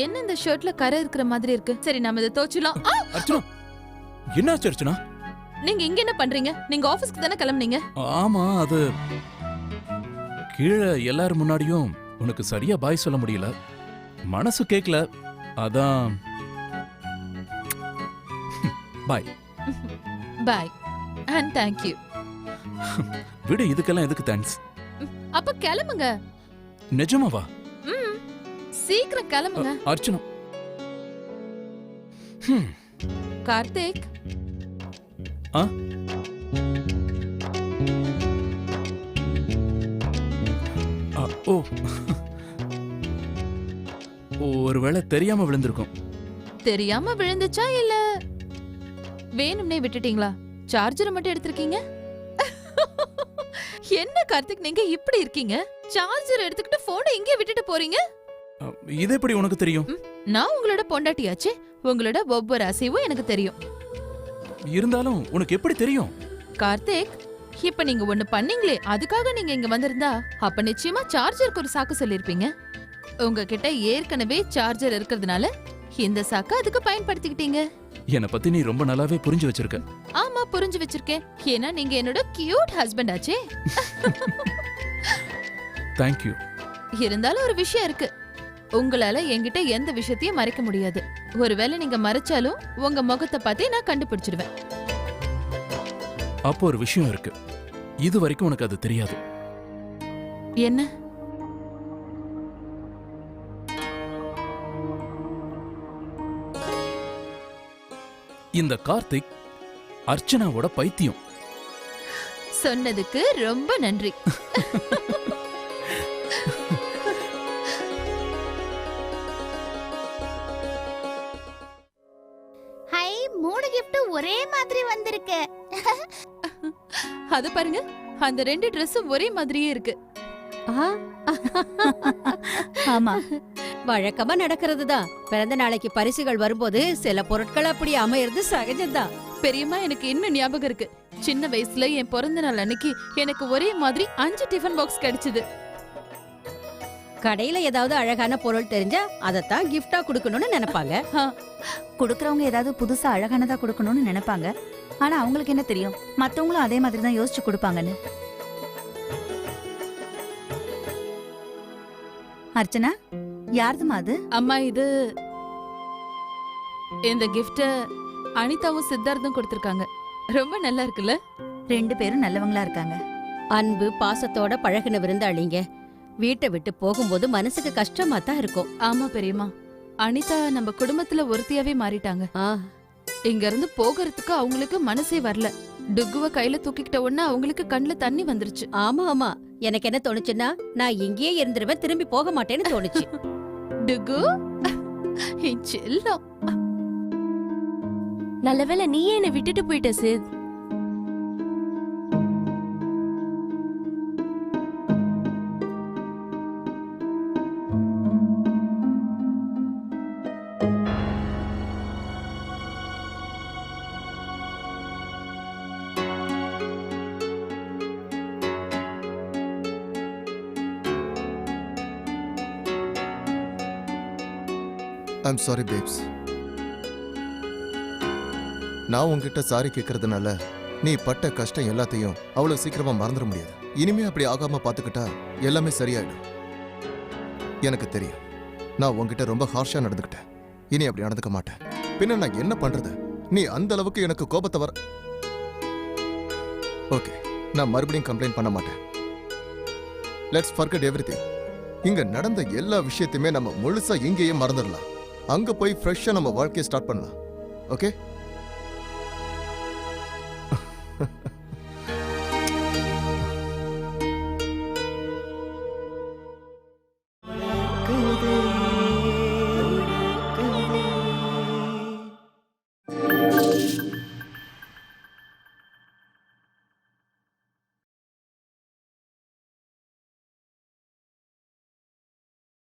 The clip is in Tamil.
என்ன இந்த ஷர்ட்ல கரை இருக்கிற மாதிரி இருக்கு? சரி நாம இதை தோச்சலாம். அர்ச்சனா, என்னாச்சு அர்ச்சனா? நீங்க இங்க என்ன பண்றீங்க? நீங்க ஆபீஸ்க்கு தானே கிளம்புனீங்க? ஆமா, அது கீழே எல்லாரும் முன்னாடியும் உனக்கு சரியா பாய் சொல்ல முடியல, மனசு கேக்கல, அதான் பாய். பாய் அண்ட் தேங்க் யூ. விடு, இதுக்கெல்லாம் எதுக்கு தேங்க்ஸ்? அப்ப கிளம்புங்க. நிஜமாவா? சீக்கிரம் கிளம்புங்க. அர்ச்சனா. கார்த்திக். ஓ, ஒருவேளை தெரியாம விழுந்திருக்கும். தெரியாம விழுந்துச்சா இல்ல வேணும்னே விட்டுட்டீங்களா? சார்ஜரை மட்டும் எடுத்திருக்கீங்க. என்ன கார்த்திக் நீங்க இப்படி இருக்கீங்க? சார்ஜர் எடுத்துக்கிட்டு போனை இங்கே விட்டுட்டு போறீங்க. இது எப்படி உனக்கு தெரியும்? நான் உங்களோட பொண்டாட்டியாச்சே, உங்களோட ஒவ்வொரு அசைவும் எனக்கு தெரியும். இருந்தாலும் உனக்கு எப்படி தெரியும்? கார்த்திக், இப்ப நீங்க ஒண்ணு பண்ணீங்களே, அதுக்காக நீங்க இங்க வந்திருந்தா அப்ப நிச்சயமா சார்ஜருக்கு ஒரு சாக்கு சொல்லிருப்பீங்க. உங்ககிட்ட ஏற்கனவே சார்ஜர் இருக்கிறதுனால இந்த சாக்க அதுக்கு பயன்படுத்திக்கிட்டீங்க. என்ன பத்தி நீ ரொம்ப நல்லாவே புரிஞ்சு வச்சிருக்க. ஆமா, புரிஞ்சு வச்சிருக்கேன். ஏன்னா நீங்க என்னோட கியூட் ஹஸ்பண்ட் ஆச்சே. Thank you. இருந்தாலும் ஒரு விஷயம் இருக்கு, உங்களால என்கிட்ட எந்த விஷயத்தையும் மறைக்க முடியாது. ஒருவேளை நீங்க மறைச்சாலும் உங்க முகத்தை பார்த்தே நான் கண்டுபிடிச்சிடுவேன். அப்போ ஒரு விஷயம் இருக்கு, இது வரைக்கும் உனக்கு அது தெரியாது. என்ன? இந்த கார்த்திக் அர்ச்சனாவோட பைத்தியம். சொன்னதுக்கு ரொம்ப நன்றி. ஹை, 3 gift ஒரே மாதிரி வந்திருக்கு. அது பாருங்க, அந்த 2 Dressம் ஒரே மாதிரியே இருக்கு. ஆமா, வழக்கமா நடக்கிறதுதான். பிறந்த நாளைக்கு பரிசுகள் வரும்போது சில பொருட்கள் அப்படி அமையறது சகஜம்தான். பெரியம்மா, எனக்கு இன்னும் ஞாபகம் இருக்கு. சின்ன வயசுல என் பிறந்த நாள் அன்னைக்கு எனக்கு ஒரே மாதிரி 5 டிஃபன் பாக்ஸ் கிடைச்சது. கடையில ஏதாவது அழகான பொருள் தெரிஞ்சா அதத்தான் கிஃப்டா குடுக்கணும்னு நினைப்பாங்க. குடுக்கறவங்க ஏதாவது புதுசா அழகானதா குடுக்கணும்னு நினைப்பாங்க. ஆனா அவங்களுக்கு என்ன தெரியும், மத்தவங்களும் அதே மாதிரி தான் யோசிச்சு கொடுப்பாங்கன்னு. அர்ச்சனா, யாருதுமா அது? அம்மா, இது இந்த கிஃப்ட அனிதாவும் சித்தார்த்தும் கொடுத்திருக்காங்க. ரொம்ப நல்லா இருக்குல்ல? 2 பேரும் நல்லவங்களா இருக்காங்க. அன்பு பாசத்தோட பழகின விருந்தாளிங்க. வீட்டை விட்டு போகும்போது மனசுக்கு கஷ்டமா தான் இருக்கும். ஆமா பெரியம்மா, அனிதா நம்ம குடும்பத்துல ஒருத்தியாவே மாறிட்டாங்க. இங்க இருந்து போகிறதுக்கு அவங்களுக்கு மனசே வரல. டுக்குவ கையில தூக்கிக்கிட்ட உடனே அவங்களுக்கு கண்ணுல தண்ணி வந்துருச்சு. ஆமா ஆமா, எனக்கு என்ன தோணுச்சுன்னா, நான் இங்கேயே இருந்துருவேன், திரும்பி போக மாட்டேன்னு தோணுச்சு. டுக்கு, செல்லம். நல்லவேளை நீயே என்னை விட்டுட்டு போயிட்ட சித். I'm sorry babes. நான் உன்கிட்ட சாரி கேட்கறதுனால நீ பட்ட கஷ்டம் எல்லாத்தையும் அவ்வளவு சீக்கிரமா மறந்துட முடியாது. இனிமே அப்படி ஆகாம பாத்துக்கிட்டா எல்லாமே சரியாயிடும். எனக்கு தெரியும், நான் உன்கிட்ட ரொம்ப ஹார்ஷா நடந்துக்கிட்டேன். இனி அப்படி நடந்துக்க மாட்டேன். பின்ன நான் என்ன பண்றது? நீ அந்த அளவுக்கு எனக்கு கோபத்தை வர. ஓகே, நான் மறுபடியும் கம்ப்ளைண்ட் பண்ண மாட்டேன். Let's forget everything. இங்க நடந்த எல்லா விஷயத்தையுமே நம்ம முழுசா இங்கேயே மறந்துடலாம். அங்க போய் ஃப்ரெஷ்ஷா நம்ம வாழ்க்கையை ஸ்டார்ட் பண்ணலாம். ஓகே? குது